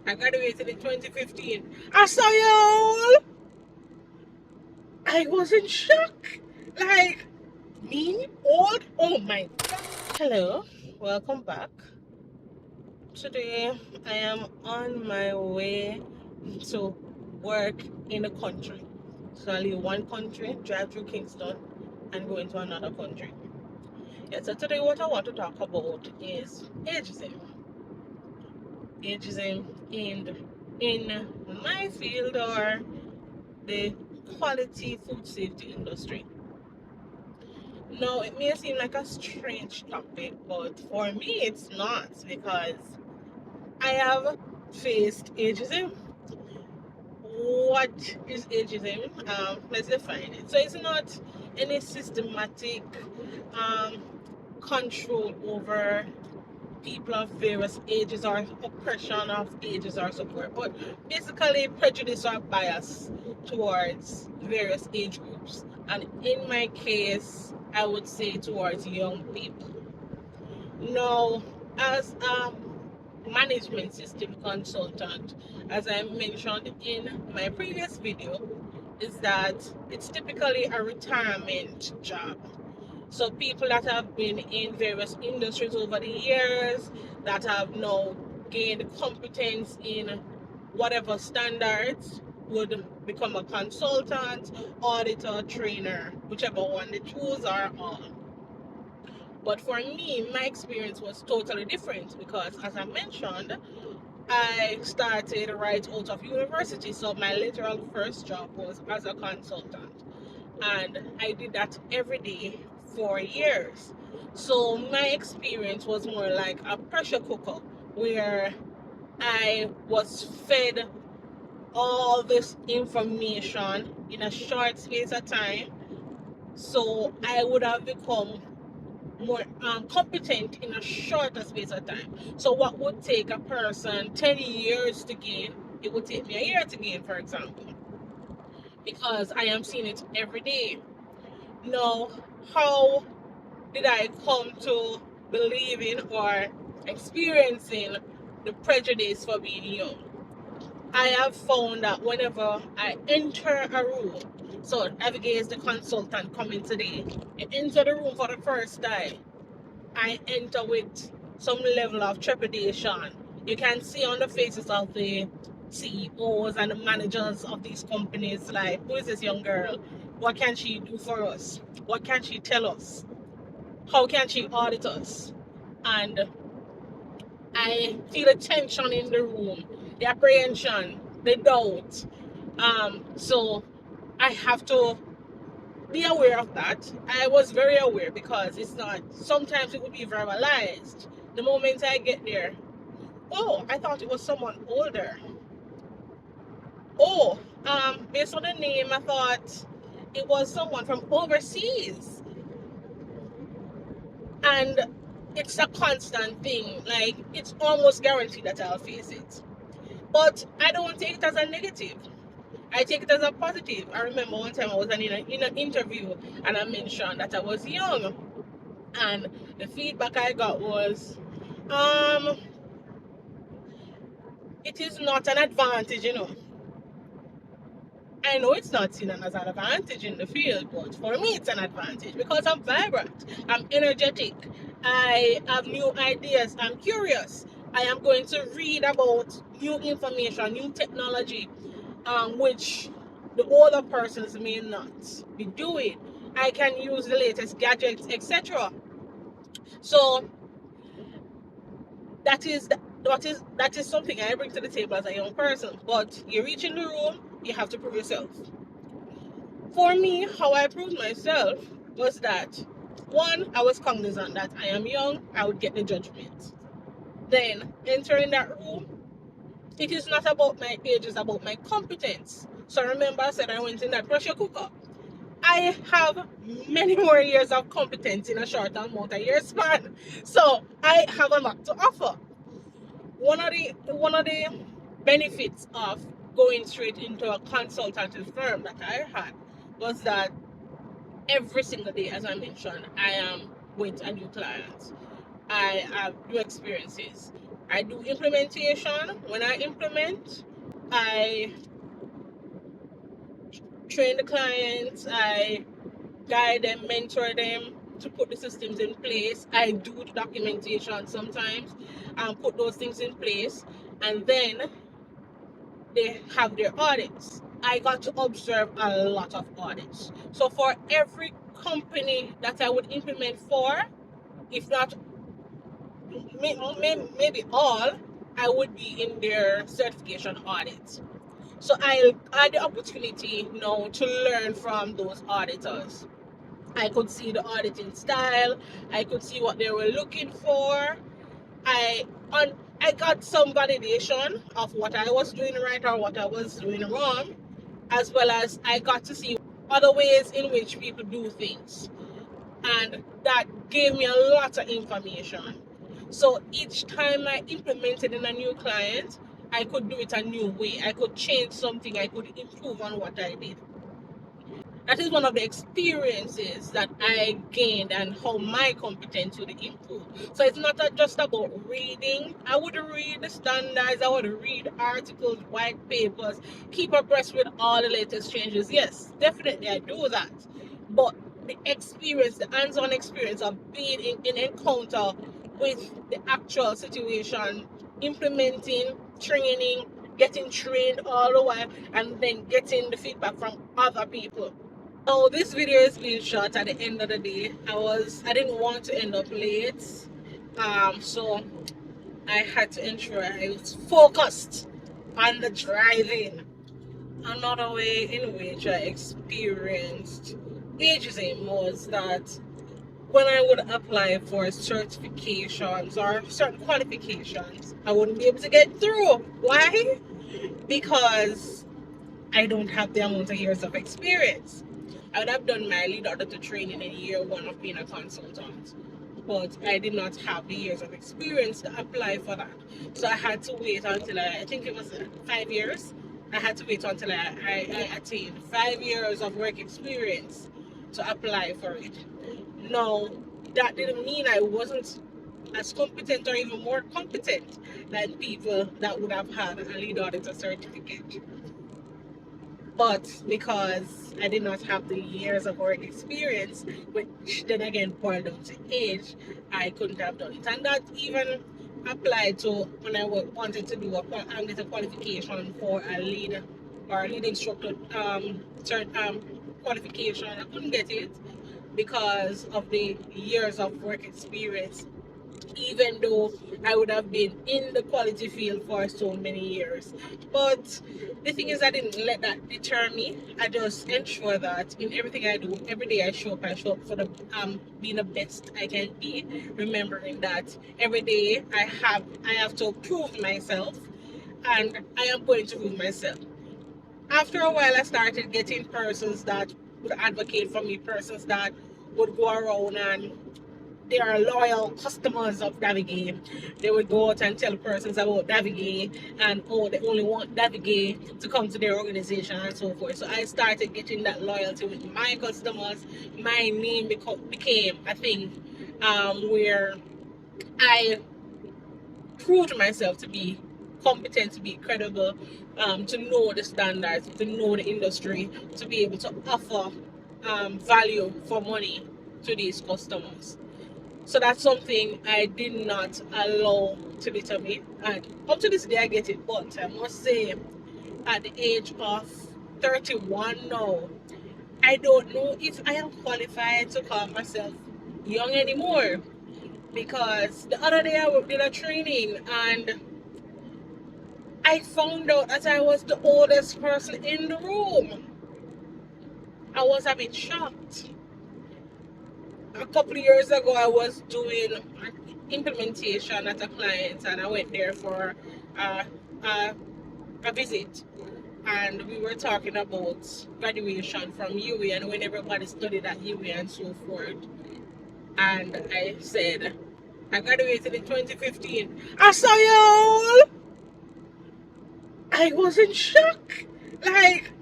I graduated in 2015. I saw you all. I was in shock. Like, me old? Oh my god. Hello, welcome back. Today I am on my way to work in a country. So I leave one country, drive through Kingston, and go into another country. Yeah, so today what I want to talk about is ageism. Ageism in my field, or the quality food safety industry. Now, it may seem like a strange topic, but for me it's not, because I have faced ageism. What is ageism? Let's define it. So it's not any systematic um, control over people of various ages or oppression of ages or support, but basically prejudice or bias towards various age groups. And in my case, I would say towards young people. Now, as a management system consultant, as I mentioned in my previous video, is that it's typically a retirement job. So people that have been in various industries over the years, that have now gained competence in whatever standards, would become a consultant, auditor, trainer, whichever one they choose, are on. But for me, my experience was totally different, because, as I mentioned, I started right out of university. So my literal first job was as a consultant. And I did that every day for years. So my experience was more like a pressure cooker, where I was fed all this information in a short space of time. So I would have become more competent in a shorter space of time. So what would take a person 10 years to gain, it would take me a year to gain, for example, because I am seeing it every day. Now, how did I come to believing or experiencing the prejudice for being young? I have found that whenever I enter a room, so Davi-Gaye is the consultant coming today, I enter the room for the first time, I enter with some level of trepidation. You can see on the faces of the CEOs and the managers of these companies, like, who is this young girl? What can she do for us? What can she tell us? How can she audit us? And I feel the tension in the room, the apprehension, the doubt. So I have to be aware of that. I was very aware, because it's not, sometimes it would be verbalized. The moment I get there, oh, I thought it was someone older. Oh, based on the name, I thought it was someone from overseas. And it's a constant thing. Like, it's almost guaranteed that I'll face it. But I don't take it as a negative. I take it as a positive. I remember one time I was in an interview, and I mentioned that I was young. And the feedback I got was, um, it is not an advantage, I know it's not seen as an advantage in the field, but for me it's an advantage, because I'm vibrant, I'm energetic, I have new ideas, I'm curious. I am going to read about new information, new technology, which the older persons may not be doing. I can use the latest gadgets, etc. So that is something I bring to the table as a young person. But you reach in the room, you have to prove yourself. For me, how I proved myself was that, one, I was cognizant that I am young, I would get the judgment. Then, entering that room, it is not about my age, it's about my competence. So remember, I said I went in that pressure cooker. I have many more years of competence in a short amount of year span. So I have a lot to offer. One of the benefits of going straight into a consultative firm that I had was that every single day, as I mentioned, I am with a new client. I have new experiences. I do implementation. When I implement, I train the clients, I guide them, mentor them to put the systems in place. I do the documentation sometimes and put those things in place. And then they have their audits. I got to observe a lot of audits. So for every company that I would implement for, if not maybe all, I would be in their certification audits. So I had the opportunity now to learn from those auditors. I could see the auditing style. I could see what they were looking for. I on I got some validation of what I was doing right or what I was doing wrong, as well as I got to see other ways in which people do things, and that gave me a lot of information. So each time I implemented in a new client, I could do it a new way. I could change something. I could improve on what I did. That is one of the experiences that I gained and how my competence would improve. So it's not just about reading. I would read the standards, I would read articles, white papers, keep abreast with all the latest changes. Yes, definitely I do that. But the experience, the hands-on experience of being in encounter with the actual situation, implementing, training, getting trained all the while, and then getting the feedback from other people. So this video is being shot at the end of the day. I didn't want to end up late. So I had to ensure I was focused on the driving. Another way in which I experienced ageism was that when I would apply for certifications or certain qualifications, I wouldn't be able to get through. Why? Because I don't have the amount of years of experience. I would have done my lead auditor training in year one of being a consultant, but I did not have the years of experience to apply for that. So I had to wait until I think it was 5 years. I had to wait until I attained 5 years of work experience to apply for it. No, that didn't mean I wasn't as competent or even more competent than people that would have had a lead auditor certificate. But because I did not have the years of work experience, which then again boiled down to age, I couldn't have done it. And that even applied to when I wanted to do get a qualification for a lead or a lead instructor qualification. I couldn't get it because of the years of work experience, even though I would have been in the quality field for so many years. But the thing is, I didn't let that deter me. I just ensure that in everything I do, every day I show up for the being the best I can be, remembering that every day I have to prove myself, and I am going to prove myself. After a while, I started getting persons that would advocate for me, persons that would go around and they are loyal customers of Davi-Gaye. They would go out and tell persons about Davi-Gaye and oh, they only want Davi-Gaye to come to their organization and so forth. So I started getting that loyalty with my customers. My name became a thing where I proved myself to be competent, to be credible, to know the standards, to know the industry, to be able to offer value for money to these customers. So that's something I did not allow to deter me. And up to this day, I get it. But I must say, at the age of 31 now, I don't know if I am qualified to call myself young anymore. Because the other day I did a training and I found out that I was the oldest person in the room. I was a bit shocked. A couple of years ago, I was doing an implementation at a client, and I went there for a, a visit. And we were talking about graduation from UWI and when everybody studied at UWI and so forth. And I said, I graduated in 2015. I saw you all! I was in shock. Like,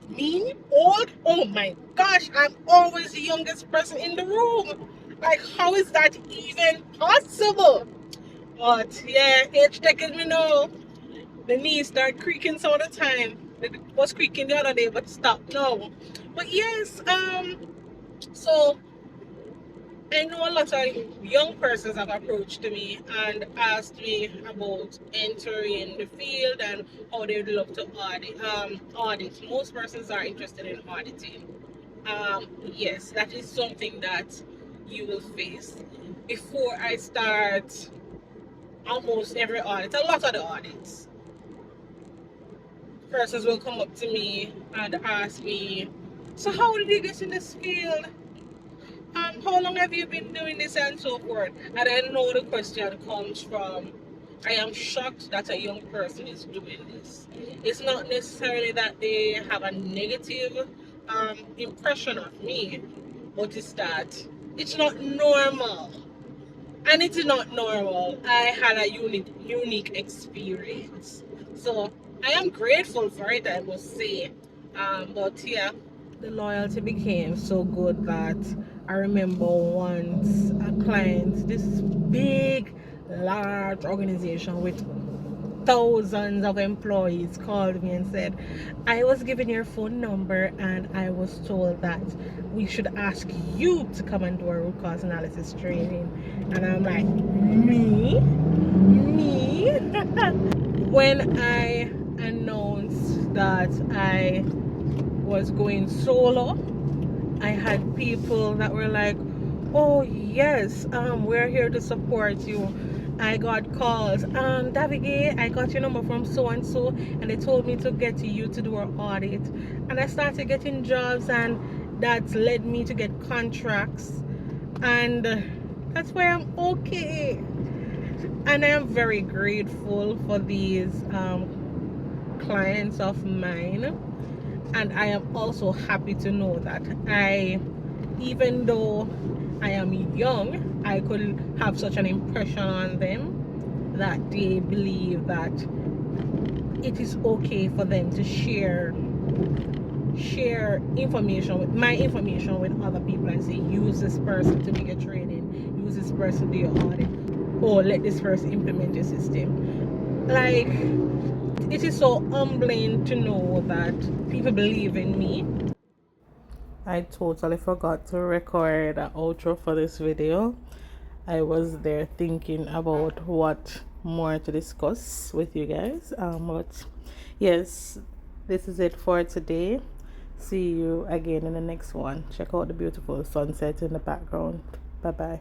me old? Oh my gosh, I'm always the youngest person in the room. Like, how is that even possible? But yeah, age taking me now. The knees start creaking some of the time. It was creaking the other day, but stopped now. But yes, so I know a lot of young persons have approached me and asked me about entering the field and how they would love to audit. Most persons are interested in auditing. Yes, that is something that you will face. Before I start almost every audit, a lot of the audits, persons will come up to me and ask me, so how did you get in this field? How long have you been doing this and so forth? And I know the question comes from, I am shocked that a young person is doing this. It's not necessarily that they have a negative impression of me, but it's that it's not normal. And it's not normal. I had a unique experience. So I am grateful for it, I must say. But yeah, the loyalty became so good that I remember once a client, this big, large organization with thousands of employees, called me and said, I was given your phone number and I was told that we should ask you to come and do a root cause analysis training. And I'm like, me? When I announced that I was going solo, I had people that were like, oh yes, we're here to support you. I got calls, Davi-Gaye, I got your number from so and so, and they told me to get to you to do an audit. And I started getting jobs, and that led me to get contracts, and that's why I'm okay. And I am very grateful for these clients of mine, and I am also happy to know that even though I am young, I could have such an impression on them that they believe that it is okay for them to share information with my information with other people and say, use this person to do your training, use this person to do your audit, or let this person implement your system. Like, it is so humbling to know that people believe in me. I totally forgot to record an outro for this video. I was there thinking about what more to discuss with you guys. But yes, this is it for today. See you again in the next one. Check out the beautiful sunset in the background. Bye bye.